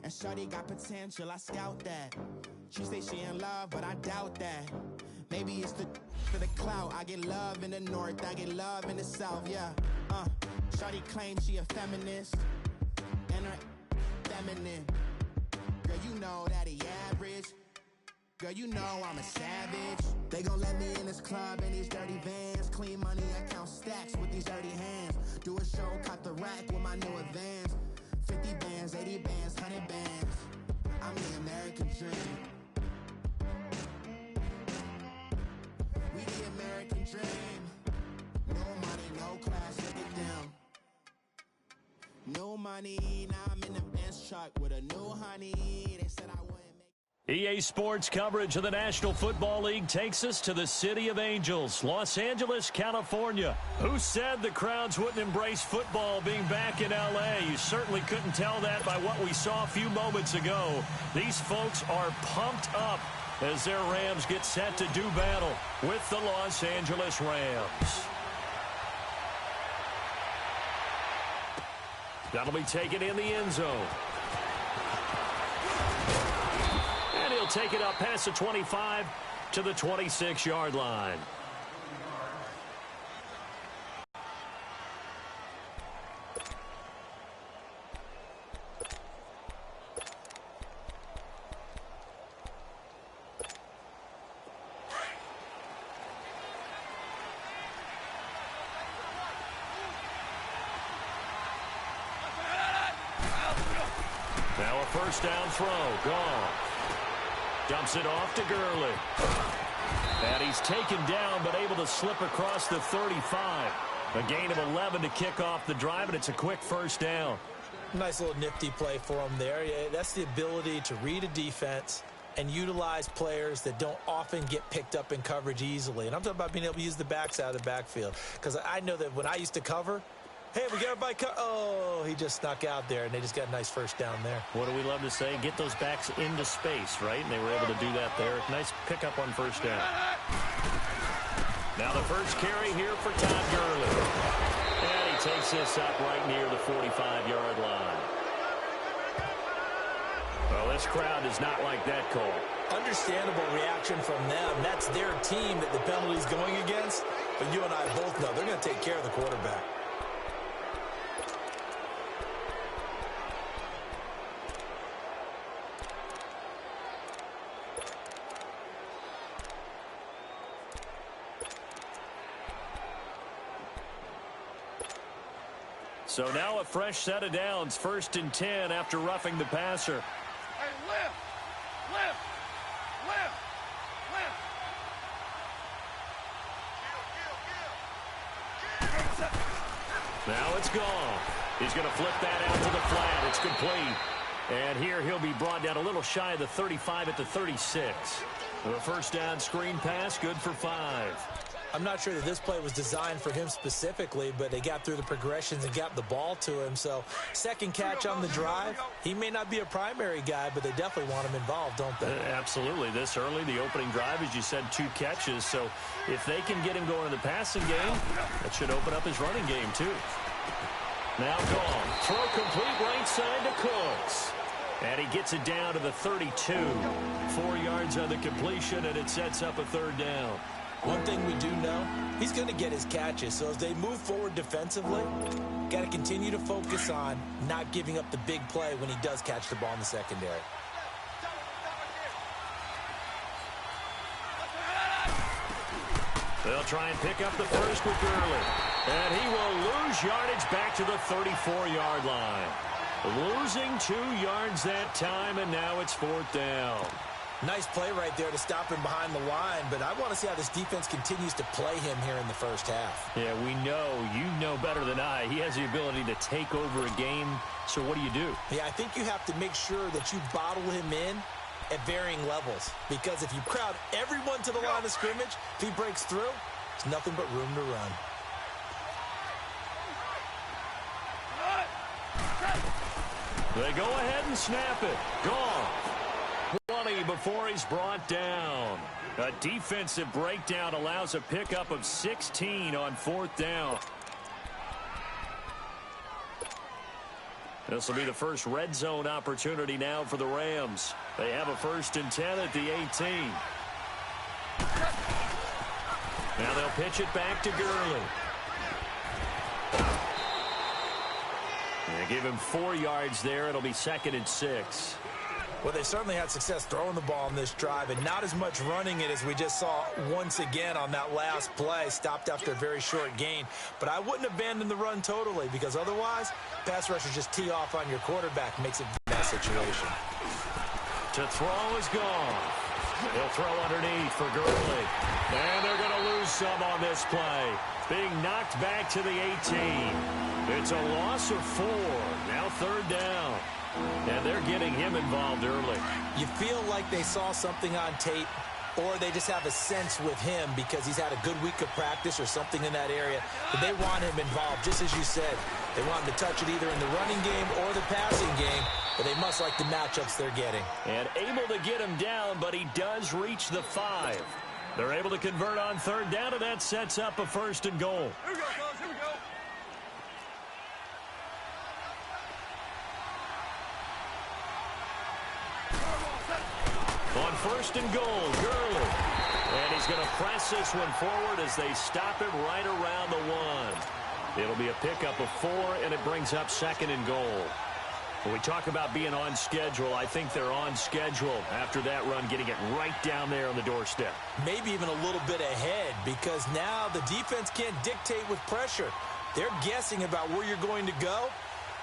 And shorty got potential, I scout that. She say she in love, but I doubt that. Maybe it's for the clout. I get love in the north, I get love in the south, yeah. Shorty claims she a feminist, and her feminine. Girl, you know that he average. Girl, you know I'm a savage. They gon' let me in this club in these dirty vans. Clean money, I count stacks with these dirty hands. Do a show, cop the rack with my new advance. 50 bands, 80 bands, 100 bands. I'm the American dream. We the American dream. No money, no class, look at them. No money, now I'm in the Benz truck with a new honey. They said I wouldn't make. EA Sports coverage of the National Football League takes us to the City of Angels, Los Angeles, California. Who said the crowds wouldn't embrace football being back in L.A.? You certainly couldn't tell that by what we saw a few moments ago. These folks are pumped up as their Rams get set to do battle with the Los Angeles Rams. That'll be taken in the end zone. And he'll take it up past the 25 to the 26-yard line. Now a first down throw, gone. Dumps it off to Gurley. And he's taken down, but able to slip across the 35. A gain of 11 to kick off the drive, and it's a quick first down. Nice little nifty play for him there. Yeah, that's the ability to read a defense and utilize players that don't often get picked up in coverage easily. And I'm talking about being able to use the backs out of the backfield. Because I know that when I used to cover, hey, we got everybody oh, he just snuck out there, and they just got a nice first down there. What do we love to say? Get those backs into space, right? And they were able to do that there. Nice pickup on first down. Now the first carry here for Todd Gurley. And he takes this up right near the 45-yard line. Well, this crowd does not like that call. Understandable reaction from them. That's their team that the penalty's going against. But you and I both know they're going to take care of the quarterback. So now a fresh set of downs, 1st and 10 after roughing the passer. Hey, lift! Now it's gone. He's going to flip that out to the flat. It's complete. And here he'll be brought down a little shy of the 35 at the 36. The first down screen pass, good for 5. I'm not sure that this play was designed for him specifically, but they got through the progressions and got the ball to him. So second catch on the drive. He may not be a primary guy, but they definitely want him involved, don't they? Absolutely. This early, the opening drive, as you said, 2 catches. So if they can get him going in the passing game, that should open up his running game too. Now gone. Throw complete right side to Cooks. And he gets it down to the 32. 4 yards on the completion, and it sets up a 3rd down. One thing we do know, he's going to get his catches. So as they move forward defensively, got to continue to focus on not giving up the big play when he does catch the ball in the secondary. They'll try and pick up the first with Gurley. And he will lose yardage back to the 34-yard line. Losing 2 yards that time, and now it's 4th down. Nice play right there to stop him behind the line, but I want to see how this defense continues to play him here in the first half. Yeah, we know. You know better than I. He has the ability to take over a game, so what do you do? Yeah, I think you have to make sure that you bottle him in at varying levels, because if you crowd everyone to the line of scrimmage, if he breaks through, there's nothing but room to run. They go ahead and snap it. Gone. 20 before he's brought down. A defensive breakdown allows a pickup of 16 on 4th down. This will be the first red zone opportunity now for the Rams. They have a 1st and 10 at the 18. Now they'll pitch it back to Gurley. They give him 4 yards there. It'll be 2nd and 6. Well, they certainly had success throwing the ball on this drive, and not as much running it as we just saw once again on that last play. Stopped after a very short gain. But I wouldn't abandon the run totally, because otherwise, pass rushers just tee off on your quarterback. Makes it in that situation. To throw is gone. He'll throw underneath for Gurley. And they're going to lose some on this play. Being knocked back to the 18. It's a loss of 4. Now 3rd down. And they're getting him involved early. You feel like they saw something on tape, or they just have a sense with him because he's had a good week of practice or something in that area, but they want him involved, just as you said. They want him to touch it either in the running game or the passing game, but they must like the matchups they're getting. And able to get him down, but he does reach the 5. They're able to convert on 3rd down, and that sets up a 1st and goal. Here we go, fellas. Here we go. On 1st and goal, Gurley. And he's going to press this one forward as they stop him right around the 1. It'll be a pickup of 4, and it brings up 2nd and goal. When we talk about being on schedule, I think they're on schedule after that run, getting it right down there on the doorstep. Maybe even a little bit ahead, because now the defense can't dictate with pressure. They're guessing about where you're going to go.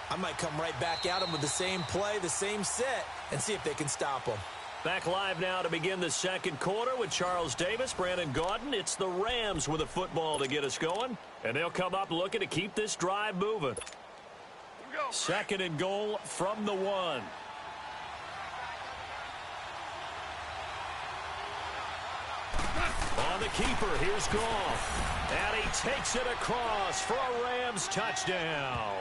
I might come right back at them with the same play, the same set, and see if they can stop them. Back live now to begin the 2nd quarter with Charles Davis, Brandon Gaudin. It's the Rams with a football to get us going, and they'll come up looking to keep this drive moving. 2nd and goal from the 1. On the keeper, here's Goff. And he takes it across for a Rams touchdown.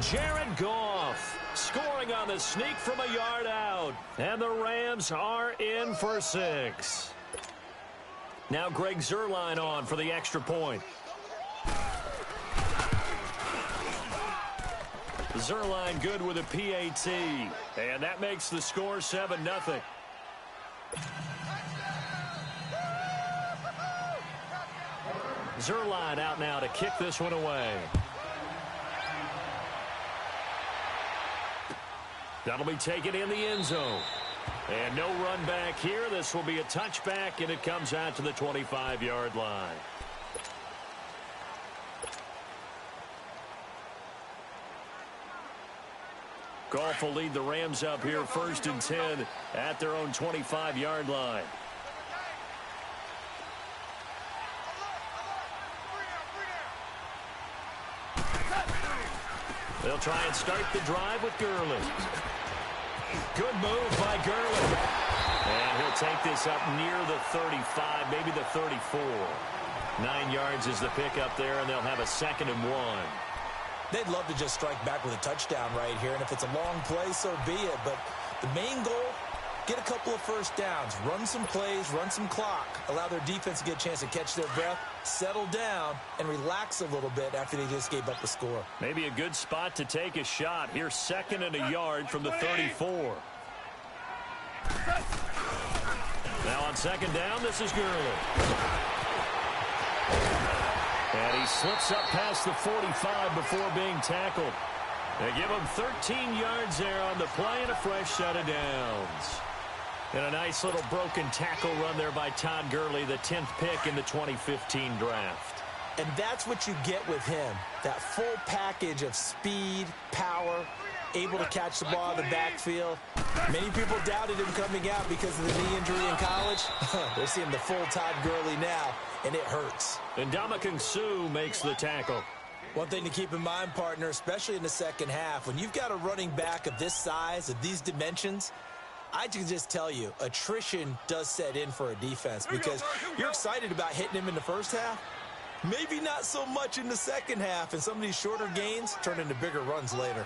Jared Goff scoring on the sneak from a yard out. And the Rams are in for 6. Now Greg Zuerlein on for the extra point. Zuerlein good with a PAT. And that makes the score 7-0. Zuerlein out now to kick this one away. That'll be taken in the end zone. And no run back here. This will be a touchback, and it comes out to the 25-yard line. Goff will lead the Rams up here 1st and 10 at their own 25-yard line. They'll try and start the drive with Gurley. Good move by Gurley. And he'll take this up near the 35, maybe the 34. 9 yards is the pickup there, and they'll have a 2nd and 1. They'd love to just strike back with a touchdown right here, and if it's a long play, so be it. But the main goal, get a couple of first downs, run some plays, run some clock, allow their defense to get a chance to catch their breath, settle down, and relax a little bit after they just gave up the score. Maybe a good spot to take a shot. Here's 2nd and a yard from the 34. Now on 2nd down, this is Gurley. And he slips up past the 45 before being tackled. They give him 13 yards there on the play and a fresh set of downs. And a nice little broken tackle run there by Todd Gurley, the 10th pick in the 2015 draft. And that's what you get with him, that full package of speed, power, able to catch the ball in the backfield. Many people doubted him coming out because of the knee injury in college. They're seeing the full Todd Gurley now, and it hurts. And Ndamukong Suh makes the tackle. One thing to keep in mind, partner, especially in the second half, when you've got a running back of this size, of these dimensions, I can just tell you, attrition does set in for a defense because you're excited about hitting him in the first half. Maybe not so much in the second half, and some of these shorter gains turn into bigger runs later.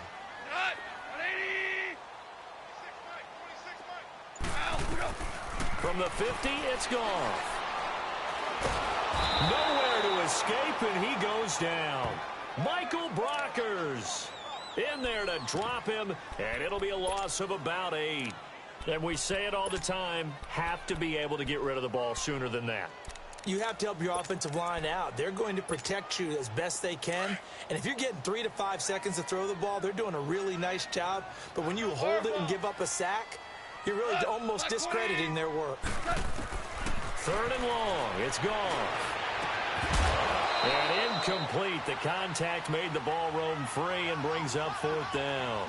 From the 50, it's gone. Nowhere to escape, and he goes down. Michael Brockers In there to drop him, and it'll be a loss of about 8. And we say it all the time, have to be able to get rid of the ball sooner than that. You have to help your offensive line out. They're going to protect you as best they can. And if you're getting 3 to 5 seconds to throw the ball, they're doing a really nice job. But when you hold it and give up a sack, you're really almost discrediting their work. 3rd and long. It's gone. And incomplete. The contact made the ball roam free and brings up 4th down.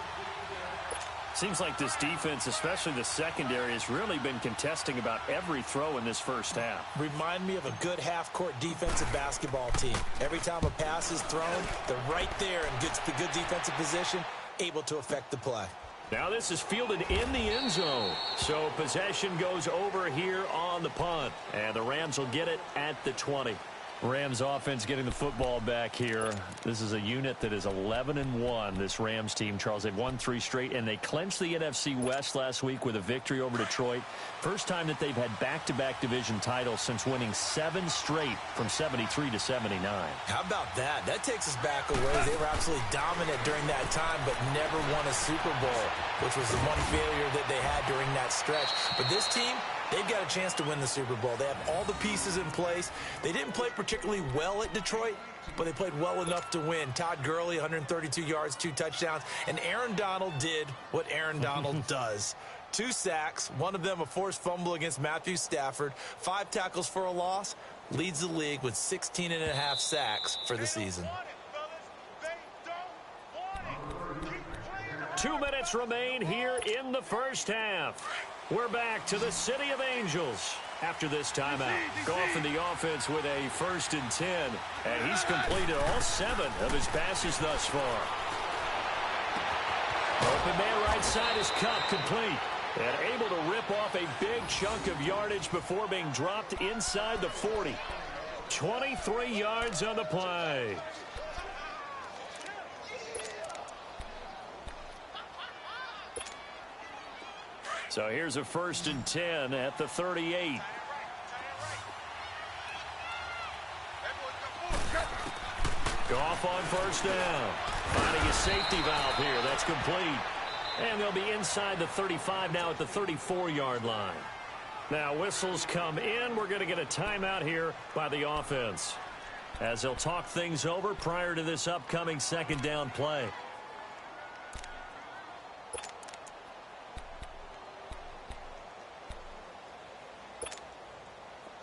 Seems like this defense, especially the secondary, has really been contesting about every throw in this first half. Remind me of a good half-court defensive basketball team. Every time a pass is thrown, they're right there and gets the good defensive position, able to affect the play. Now this is fielded in the end zone. So possession goes over here on the punt. And the Rams will get it at the 20. Rams offense getting the football back here. This is a unit that is 11-1, this Rams team, Charles. They've won 3 straight, and they clinched the NFC West last week with a victory over Detroit. First time that they've had back-to-back division titles since winning 7 straight from 73 to 79. How about that? That takes us back a ways. They were absolutely dominant during that time, but never won a Super Bowl, which was the one failure that they had during that stretch. But this team, they've got a chance to win the Super Bowl. They have all the pieces in place. They didn't play particularly well at Detroit, but they played well enough to win. Todd Gurley, 132 yards, 2 touchdowns. And Aaron Donald did what Aaron Donald does. 2 sacks, one of them a forced fumble against Matthew Stafford. 5 tackles for a loss. Leads the league with 16.5 sacks for the season. 2 minutes remain here in the first half. We're back to the City of Angels after this timeout. Goff in the offense with a 1st and 10, and he's completed all 7 of his passes thus far. Open man right side is Kupp, complete, and able to rip off a big chunk of yardage before being dropped inside the 40. 23 yards on the play. So here's a 1st and 10 at the 38. Goff on 1st down. Finding a safety valve here. That's complete. And they'll be inside the 35 now at the 34-yard line. Now whistles come in. We're going to get a timeout here by the offense, as they'll talk things over prior to this upcoming 2nd down play.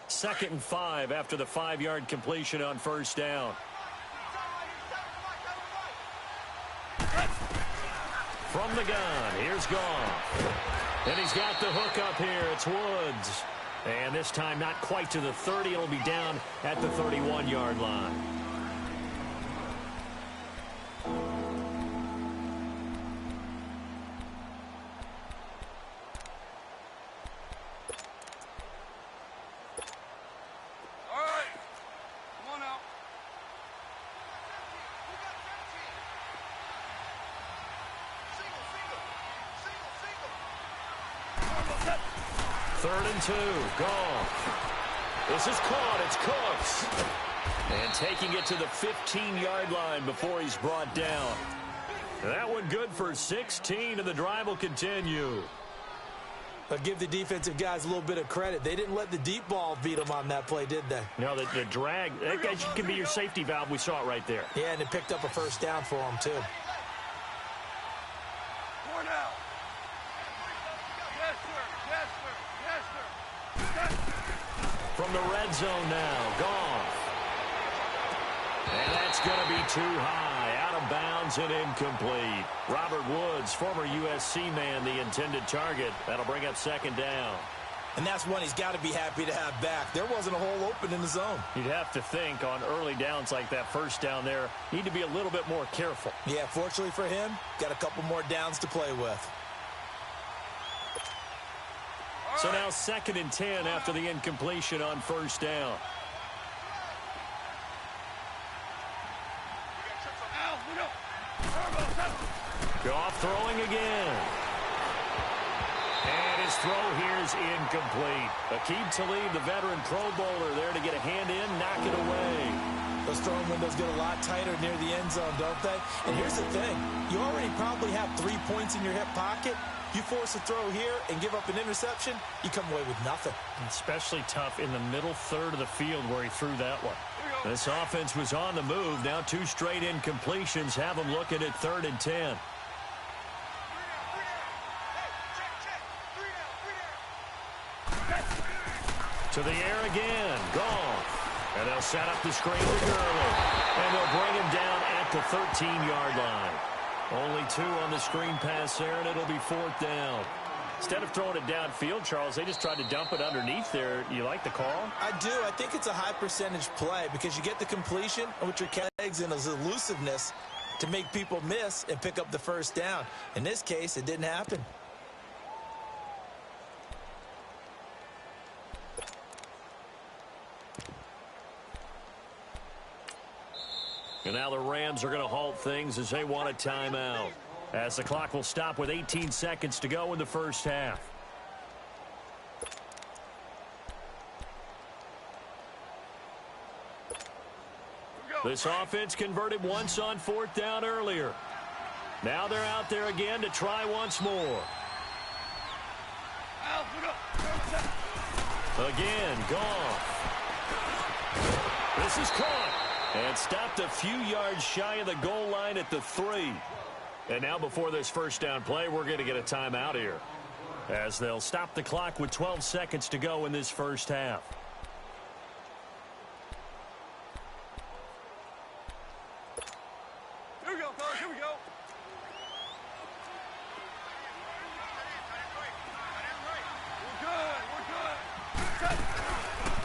Second and 5 after the 5-yard completion on 1st down. From the gun, here's Goff. And he's got the hook up here. It's Woods. And this time not quite to the 30. It'll be down at the 31-yard line. Third and 2. Goff. This is caught. It's Cooks. And taking it to the 15-yard line before he's brought down. That one good for 16, and the drive will continue. I'll give the defensive guys a little bit of credit. They didn't let the deep ball beat them on that play, did they? No, the drag, that could be your safety valve. We saw it right there. Yeah, and it picked up a 1st down for them, too. From the red zone now, Goff. And that's going to be too high, out of bounds and incomplete. Robert Woods, former USC man, the intended target. That'll bring up 2nd down. And that's one he's got to be happy to have back. There wasn't a hole open in the zone. You'd have to think on early downs like that 1st down there, need to be a little bit more careful. Yeah, fortunately for him, got a couple more downs to play with. So now 2nd and 10 after the incompletion on 1st down. Goff throwing again. And his throw here is incomplete. Aqib Talib, the veteran Pro Bowler, there to get a hand in, knock it away. Those throwing windows get a lot tighter near the end zone, don't they? And here's the thing. You already probably have 3 points in your hip pocket. You force a throw here and give up an interception, you come away with nothing. Especially tough in the middle third of the field where he threw that one. This offense was on the move. Now 2 straight incompletions have them looking at 3rd and 10. To the air again. Goff. And they'll set up the screen to Gurley. And they'll bring him down at the 13-yard line. Only 2 on the screen pass there, and it'll be 4th down. Instead of throwing it downfield, Charles, they just tried to dump it underneath there. You like the call? I do. I think it's a high-percentage play because you get the completion, which your legs and his elusiveness to make people miss and pick up the 1st down. In this case, it didn't happen. And now the Rams are going to halt things as they want a timeout. As the clock will stop with 18 seconds to go in the first half. This offense converted once on 4th down earlier. Now they're out there again to try once more. Again, Goff. This is caught. And stopped a few yards shy of the goal line at the 3. And now before this first down play, we're going to get a timeout here. As they'll stop the clock with 12 seconds to go in this first half. Here we go, fellas. Here we go. We're good.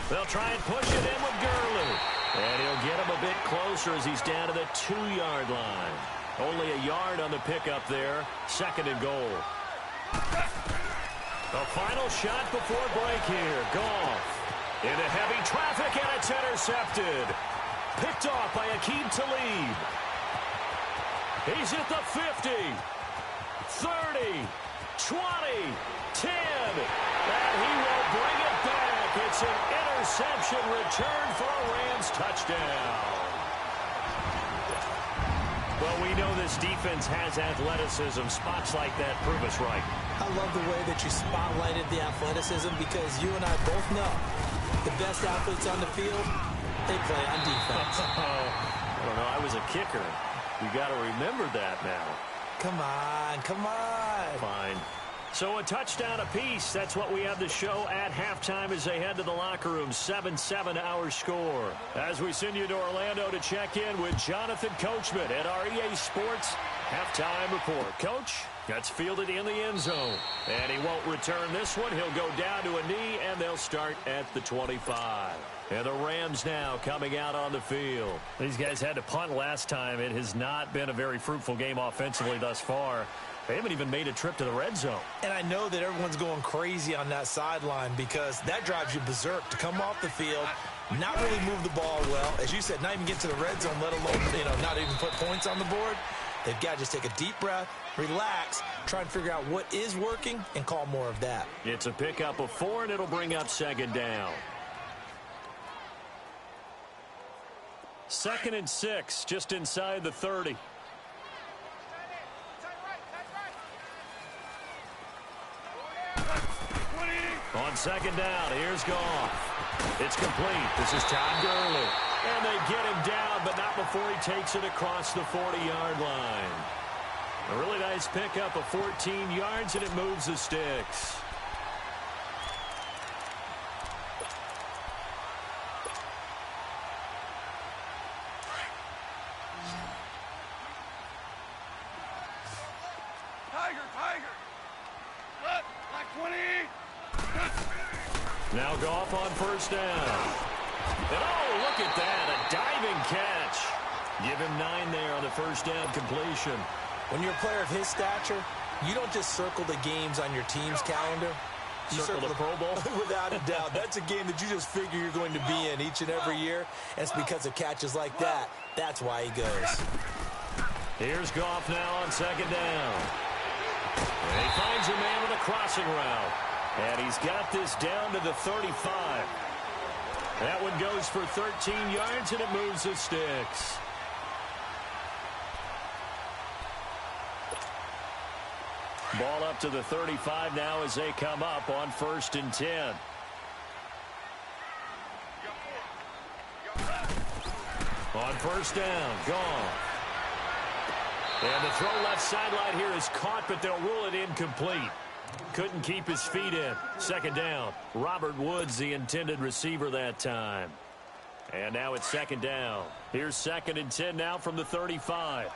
They'll try and push it in with Gurley. And he'll get him a bit closer as he's down to the 2-yard line. Only a yard on the pickup there. 2nd and goal. The final shot before break here. Goff into heavy traffic, and it's intercepted. Picked off by Aqib Talib. He's at the 50, 30, 20, 10. And he will bring it back. It's an interception return for a Rams touchdown. Well, we know this defense has athleticism. Spots like that prove us right. I love the way that you spotlighted the athleticism because you and I both know the best athletes on the field, they play on defense. I don't know. I was a kicker. You got to remember that now. Come on, come on. Fine. So a touchdown apiece. That's what we have to show at halftime as they head to the locker room. 7-7 our score. As we send you to Orlando to check in with Jonathan Coachman at our EA Sports Halftime Report. Coach, that's fielded in the end zone. And he won't return this one. He'll go down to a knee, and they'll start at the 25. And the Rams now coming out on the field. These guys had to punt last time. It has not been a very fruitful game offensively thus far. They haven't even made a trip to the red zone. And I know that everyone's going crazy on that sideline because that drives you berserk to come off the field, not really move the ball well. As you said, not even get to the red zone, let alone, not even put points on the board. They've got to just take a deep breath, relax, try and figure out what is working, and call more of that. It's a pickup of 4, and it'll bring up 2nd down. 2nd and 6, just inside the 30. On 2nd down, here's Goff. It's complete. This is Todd Gurley. And they get him down, but not before he takes it across the 40-yard line. A really nice pickup of 14 yards, and it moves the sticks. Now Goff on 1st down. And oh, look at that, a diving catch. Give him 9 there on the 1st down completion. When you're a player of his stature, you don't just circle the games on your team's calendar. You circle the Pro Bowl? Without a doubt. That's a game that you just figure you're going to be in each and every year. And it's because of catches like that. That's why he goes. Here's Goff now on 2nd down. And he finds a man with a crossing route. And he's got this down to the 35. That one goes for 13 yards, and it moves the sticks. Ball up to the 35 now as they come up on 1st and 10. On 1st down, gone. And the throw left sideline here is caught, but they'll rule it incomplete. Couldn't keep his feet in. 2nd down. Robert Woods, the intended receiver that time. And now it's 2nd down. Here's 2nd and 10 now from the 35.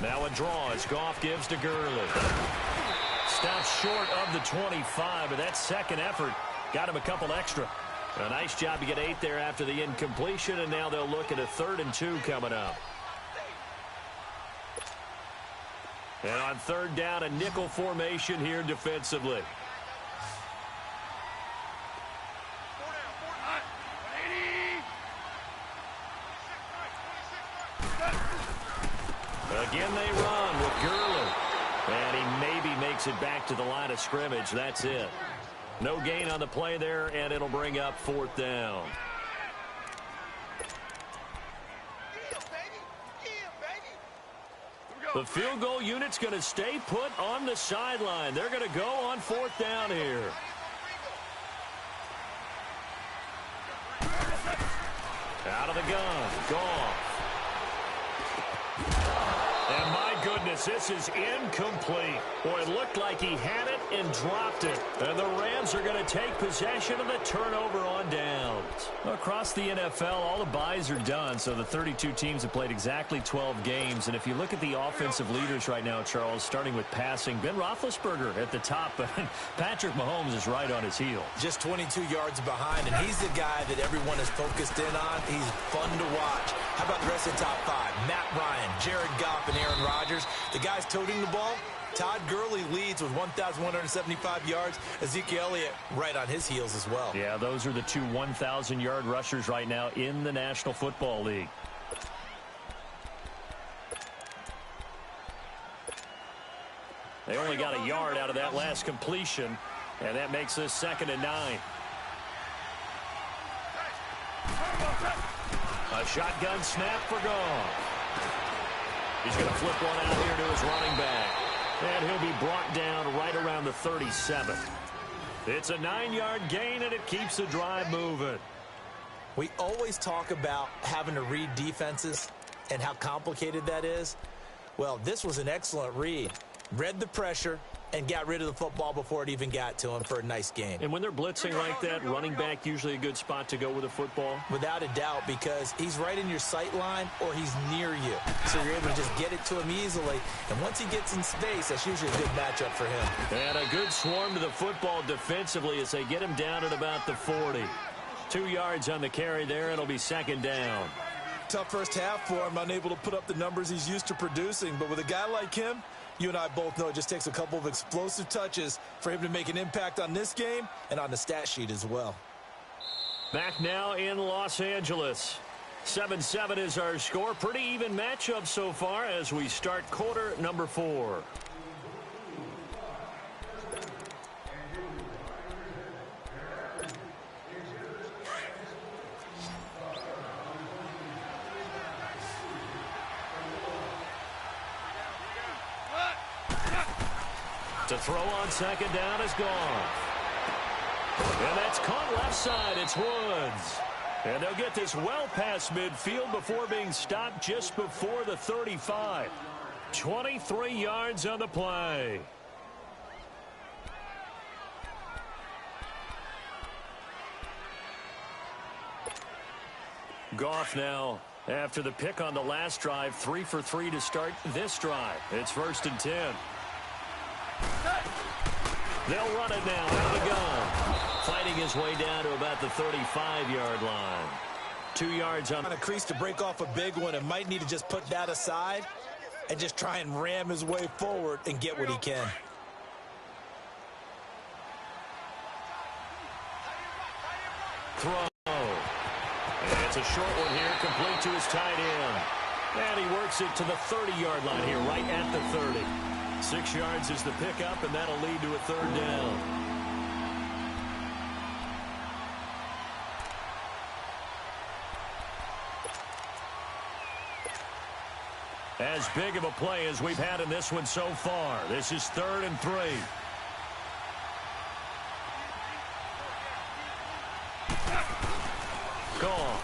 Now a draw as Goff gives to Gurley. Stops short of the 25, but that second effort got him a couple extra. A nice job to get 8 there after the incompletion, and now they'll look at a 3rd and 2 coming up. And on 3rd down, a nickel formation here defensively. Again they run with Gurley. And he maybe makes it back to the line of scrimmage. That's it. No gain on the play there, and it'll bring up 4th down. The field goal unit's going to stay put on the sideline. They're going to go on 4th down here. Out of the gun. Goff. And my goodness, this is incomplete. Boy, it looked like he had it and dropped it. And the Rams are going to take possession of the turnover on downs. Across the NFL, all the byes are done, so the 32 teams have played exactly 12 games. And if you look at the offensive leaders right now, Charles, starting with passing, Ben Roethlisberger at the top, but Patrick Mahomes is right on his heels. Just 22 yards behind, and he's the guy that everyone is focused in on. He's fun to watch. How about the rest of the top 5? Matt Ryan, Jared Goff, and Aaron Rodgers. The guys toting the ball. Todd Gurley leads with 1,175 yards. Ezekiel Elliott right on his heels as well. Yeah, those are the 2 1,000-yard rushers right now in the National Football League. They only got a yard out of that last completion, and that makes this 2nd and 9. A shotgun snap for Goff. He's going to flip one out here to his running back. And he'll be brought down right around the 37. It's a 9-yard gain, and it keeps the drive moving. We always talk about having to read defenses and how complicated that is. Well, this was an excellent read. Read the pressure and got rid of the football before it even got to him for a nice gain. And when they're blitzing like that, running back usually a good spot to go with a football? Without a doubt, because he's right in your sight line or he's near you. So you're able to just get it to him easily. And once he gets in space, that's usually a good matchup for him. And a good swarm to the football defensively as they get him down at about the 40. 2 yards on the carry there. It'll be 2nd down. Tough first half for him, unable to put up the numbers he's used to producing. But with a guy like him, you and I both know it just takes a couple of explosive touches for him to make an impact on this game and on the stat sheet as well. Back now in Los Angeles. 7-7 is our score. Pretty even matchup so far as we start quarter number 4. To throw on 2nd down is gone. And that's caught left side. It's Woods. And they'll get this well past midfield before being stopped just before the 35. 23 yards on the play. Goff now, after the pick on the last drive, 3 for 3 to start this drive. It's 1st and 10. They'll run it now out of the gun. Fighting his way down to about the 35-yard line. 2 yards on a crease to break off a big one and might need to just put that aside and just try and ram his way forward and get what he can. Throw. And it's a short one here, complete to his tight end. And he works it to the 30-yard line here, right at the 30. 6 yards is the pickup, and that'll lead to a third down. As big of a play as we've had in this one so far. This is 3rd and 3. Gone.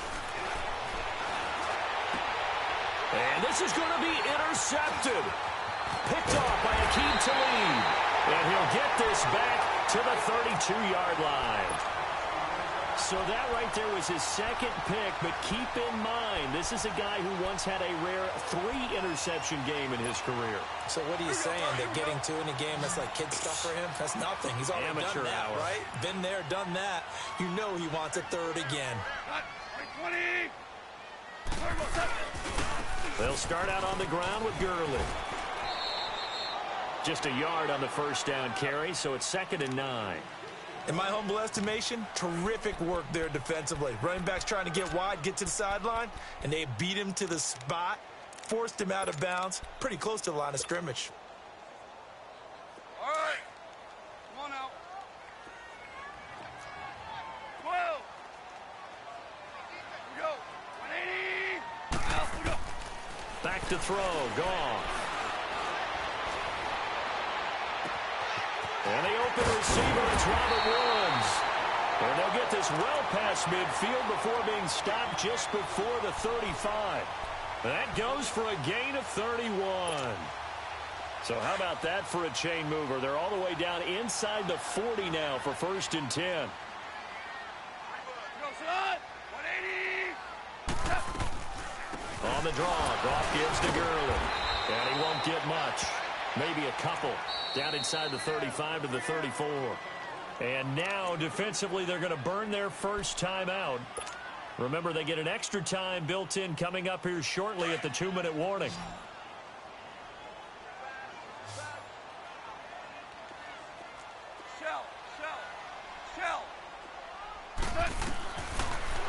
And this is going to be intercepted. Picked off by Aqib Talib. And he'll get this back to the 32-yard line. So that right there was his second pick, but keep in mind, this is a guy who once had a rare 3-interception game in his career. So what are you saying, that getting 2 in a game, that's like kid stuff for him? That's nothing. He's already Amateur done that, hour. right? Been there, done that. You know he wants a 3rd again. They'll start out on the ground with Gurley. Just a yard on the first down carry, so it's 2nd and 9. In my humble estimation, terrific work there defensively. Running backs trying to get wide, get to the sideline, and they beat him to the spot, forced him out of bounds, pretty close to the line of scrimmage. All right. Come on now. 12. Here we go. 180. Now, we go. Back to throw. Gone. And the open receiver, it's Robert Woods. And they'll get this well past midfield before being stopped just before the 35. That goes for a gain of 31. So how about that for a chain mover? They're all the way down inside the 40 now for 1st and 10. Go, son. 180. On the draw, Goff gives to Gurley. And he won't get much. Maybe a couple. Down inside the 35 to the 34. And now, defensively, they're going to burn their first timeout. Remember, they get an extra time built in coming up here shortly at the 2-minute warning. Shell.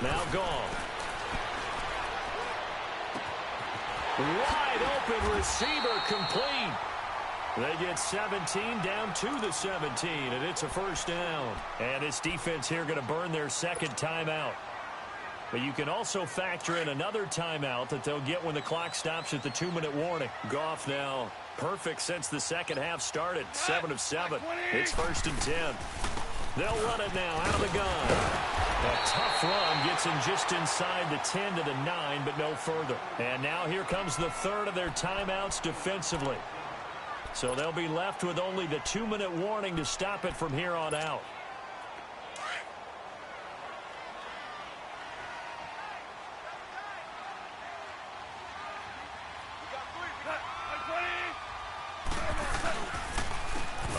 Now gone. Wide open receiver complete. They get 17 down to the 17, and it's a 1st down. And this defense here going to burn their second timeout. But you can also factor in another timeout that they'll get when the clock stops at the 2-minute warning. Goff now perfect since the second half started. 7 of 7. It's 1st and 10. They'll run it now out of the gun. A tough run gets him just inside the 10 to the 9, but no further. And now here comes the 3rd of their timeouts defensively. So they'll be left with only the 2-minute warning to stop it from here on out.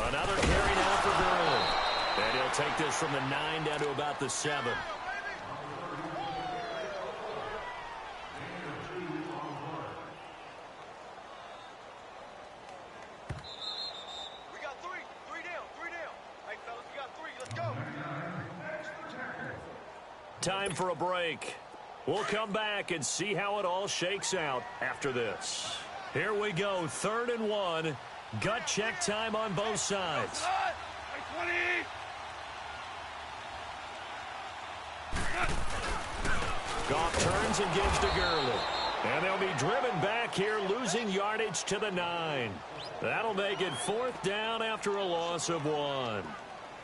Another carry now for Gurley. And he'll take this from the 9 down to about the 7. Time for a break. We'll come back and see how it all shakes out after this. Here we go, 3rd and 1. Gut check time on both sides. Goff turns and gives to Gurley. And they'll be driven back here, losing yardage to the 9. That'll make it 4th down after a loss of 1.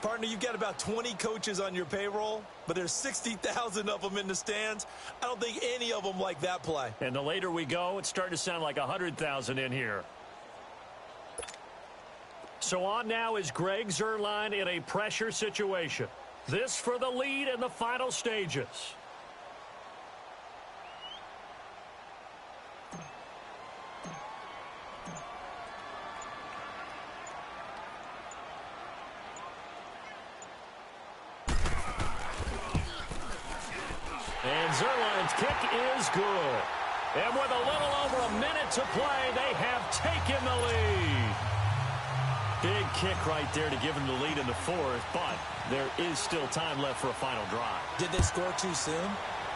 Partner, you've got about 20 coaches on your payroll, but there's 60,000 of them in the stands. I don't think any of them like that play. And the later we go, it's starting to sound like 100,000 in here. So on now is Greg Zuerlein in a pressure situation. This for the lead in the final stages. And Zuerlein's kick is good. And with a little over a minute to play, they have taken the lead. Big kick right there to give them the lead in the 4th, but there is still time left for a final drive. Did they score too soon?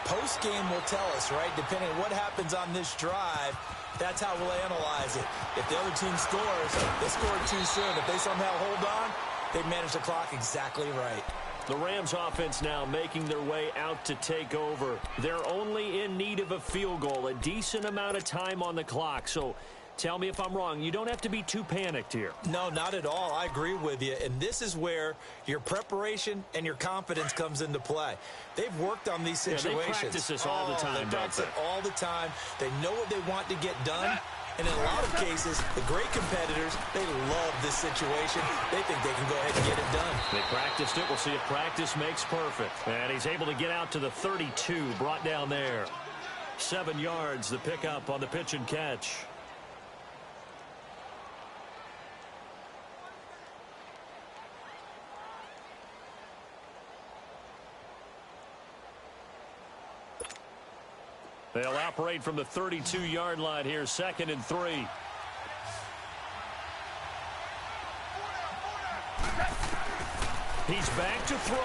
Post-game will tell us, right? Depending on what happens on this drive, that's how we'll analyze it. If the other team scores, they scored too soon. If they somehow hold on, they manage the clock exactly right. The Rams offense now making their way out to take over. They're only in need of a field goal, a decent amount of time on the clock. So tell me if I'm wrong. You don't have to be too panicked here. No, not at all. I agree with you. And this is where your preparation and your confidence comes into play. They've worked on these situations. Yeah, they practice this all the time, They practice it all the time. They know what they want to get done. And in a lot of cases, the great competitors, they love this situation. They think they can go ahead and get it done. They practiced it. We'll see if practice makes perfect. And he's able to get out to the 32, brought down there. 7 yards, the pickup on the pitch and catch. They'll operate from the 32-yard line here, 2nd and 3. He's back to throw.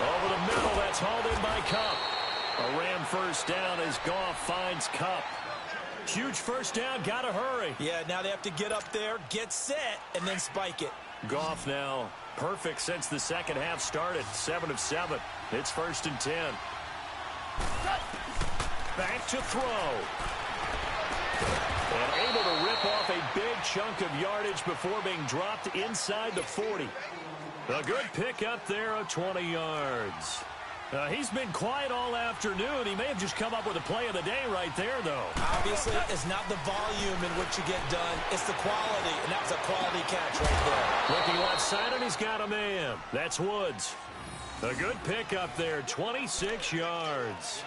Over the middle, that's hauled in by Kupp. A Ram first down as Goff finds Kupp. Huge first down, gotta hurry. Yeah, now they have to get up there, get set, and then spike it. Goff now perfect since the second half started. 7 of 7. It's 1st and 10. Back to throw. And able to rip off a big chunk of yardage before being dropped inside the 40. A good pick up there of 20 yards. He's been quiet all afternoon. He may have just come up with a play of the day right there, though. Obviously, it's not the volume in which you get done. It's the quality, and that's a quality catch right there. Looking left side, and he's got a man. That's Woods. A good pick up there, 26 yards.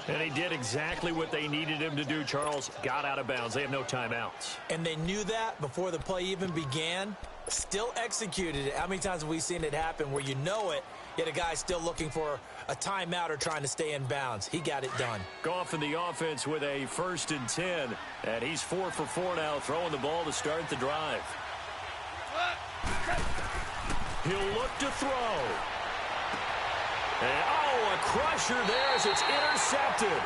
And he did exactly what they needed him to do, Charles. Got out of bounds. They have no timeouts. And they knew that before the play even began. Still executed it. How many times have we seen it happen where you know it, yet a guy's still looking for a timeout or trying to stay in bounds? He got it done. Goff in the offense with a 1st and 10. And he's 4 for 4 now, throwing the ball to start the drive. He'll look to throw. And, a crusher there as it's intercepted.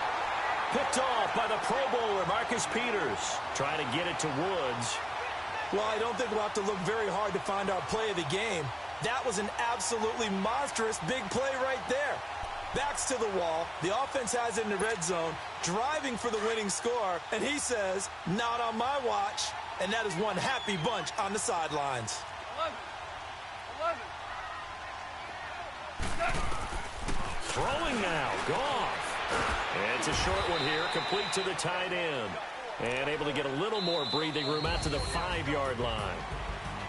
Picked off by the Pro Bowler, Marcus Peters. Trying to get it to Woods. Well, I don't think we'll have to look very hard to find our play of the game. That was an absolutely monstrous big play right there. Backs to the wall. The offense has it in the red zone, driving for the winning score. And he says, not on my watch. And that is one happy bunch on the sidelines. 11. Throwing now, Goff. And it's a short one here, complete to the tight end. And able to get a little more breathing room out to the 5-yard line.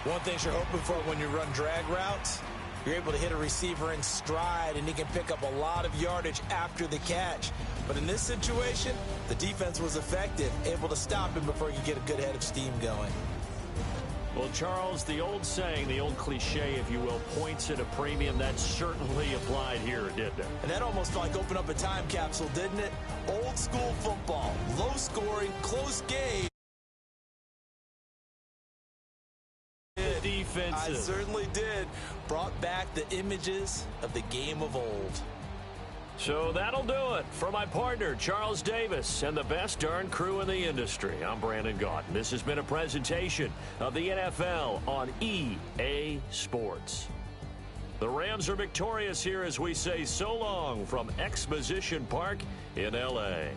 One thing you're hoping for when you run drag routes, you're able to hit a receiver in stride, and he can pick up a lot of yardage after the catch. But in this situation, the defense was effective, able to stop him before he could get a good head of steam going. Well, Charles, the old saying, the old cliche, if you will, points at a premium, that certainly applied here, didn't it? And that almost like opened up a time capsule, didn't it? Old school football, low scoring, close game. Defensive. I certainly did. Brought back the images of the game of old. So that'll do it for my partner, Charles Davis, and the best darn crew in the industry. I'm Brandon Gaudin. This has been a presentation of the NFL on EA Sports. The Rams are victorious here as we say so long from Exposition Park in L.A.